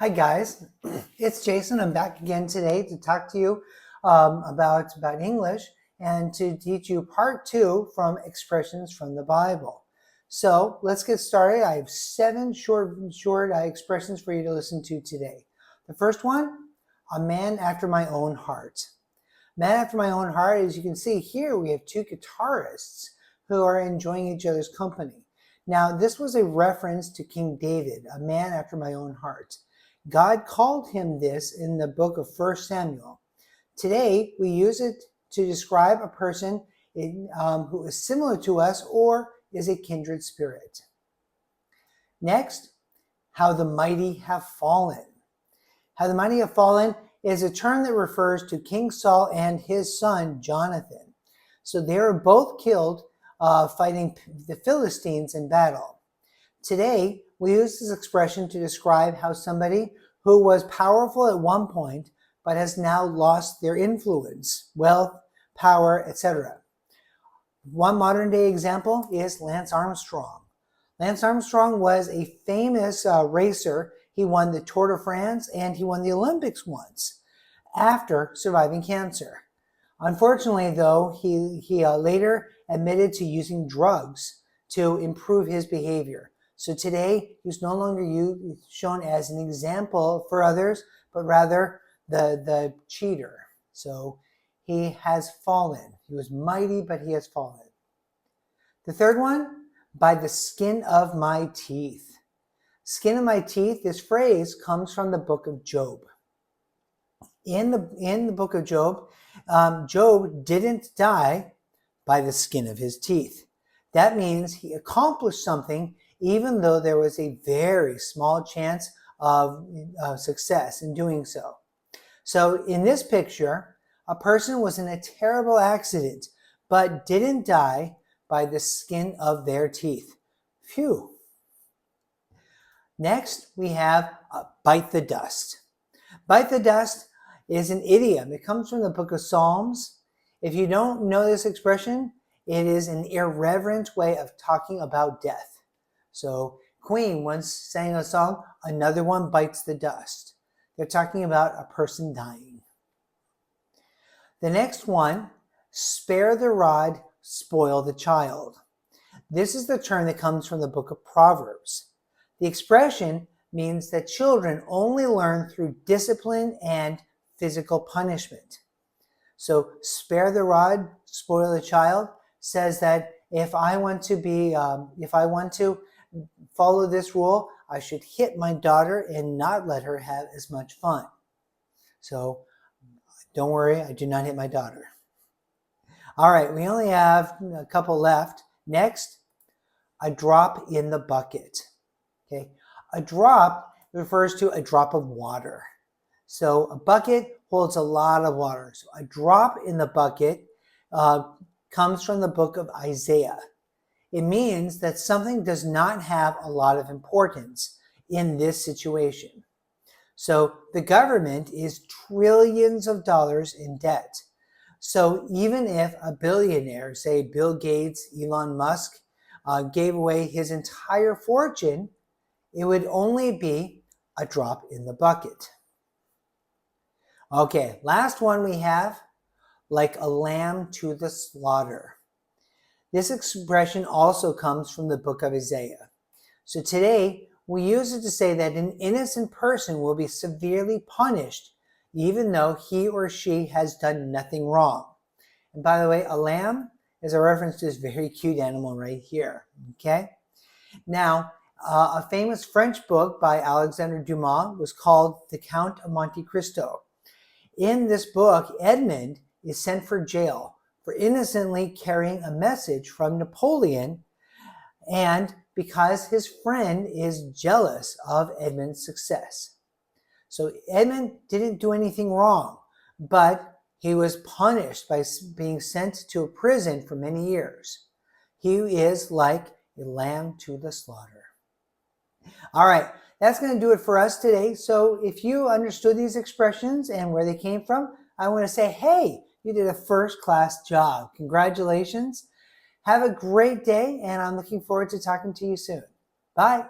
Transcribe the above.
Hi guys, it's Jason. I'm back again today to talk to you about English and to teach you part 2 from expressions from the Bible. So let's get started. I have 7 short expressions for you to listen to today. The first one, a man after my own heart. Man after my own heart, as you can see here, we have 2 guitarists who are enjoying each other's company. Now, this was a reference to King David, a man after my own heart. God called him this in the book of 1 Samuel. Today, we use it to describe a person who is similar to us or is a kindred spirit. Next, how the mighty have fallen. How the mighty have fallen is a term that refers to King Saul and his son Jonathan. So they were both killed fighting the Philistines in battle. Today, we use this expression to describe how somebody who was powerful at one point but has now lost their influence, wealth, power, etc. One modern day example is Lance Armstrong. Lance Armstrong was a famous racer. He won the Tour de France and he won the Olympics once after surviving cancer. Unfortunately, though, he later admitted to using drugs to improve his behavior. So today, he's no longer shown as an example for others, but rather the cheater. So he has fallen. He was mighty, but he has fallen. The third one, by the skin of my teeth. Skin of my teeth, this phrase comes from the book of Job. In the book of Job, Job didn't die by the skin of his teeth. That means he accomplished something even though there was a very small chance of success in doing so. So in this picture, a person was in a terrible accident, but didn't die by the skin of their teeth. Phew. Next, we have bite the dust. Bite the dust is an idiom. It comes from the book of Psalms. If you don't know this expression, it is an irreverent way of talking about death. So Queen once sang a song, "Another One Bites the Dust." They're talking about a person dying. The next one, spare the rod, spoil the child. This is the term that comes from the book of Proverbs. The expression means that children only learn through discipline and physical punishment. So spare the rod, spoil the child says that if I want to follow this rule, I should hit my daughter and not let her have as much fun. So don't worry, I do not hit my daughter. All right, we only have a couple left. Next, a drop in the bucket. Okay, a drop refers to a drop of water. So a bucket holds a lot of water. So a drop in the bucket comes from the book of Isaiah. It means that something does not have a lot of importance in this situation. So the government is trillions of dollars in debt. So even if a billionaire, say Bill Gates, Elon Musk, gave away his entire fortune, it would only be a drop in the bucket. Okay, last one we have, like a lamb to the slaughter. This expression also comes from the book of Isaiah. So today, we use it to say that an innocent person will be severely punished even though he or she has done nothing wrong. And by the way, a lamb is a reference to this very cute animal right here. Okay? Now, a famous French book by Alexandre Dumas was called The Count of Monte Cristo. In this book, Edmund is sent for jail for innocently carrying a message from Napoleon, and because his friend is jealous of Edmund's success. So Edmund didn't do anything wrong, but he was punished by being sent to a prison for many years. He is like a lamb to the slaughter. All right, that's going to do it for us today. So if you understood these expressions and where they came from, I want to say, hey, you did a first-class job. Congratulations. Have a great day, and I'm looking forward to talking to you soon. Bye.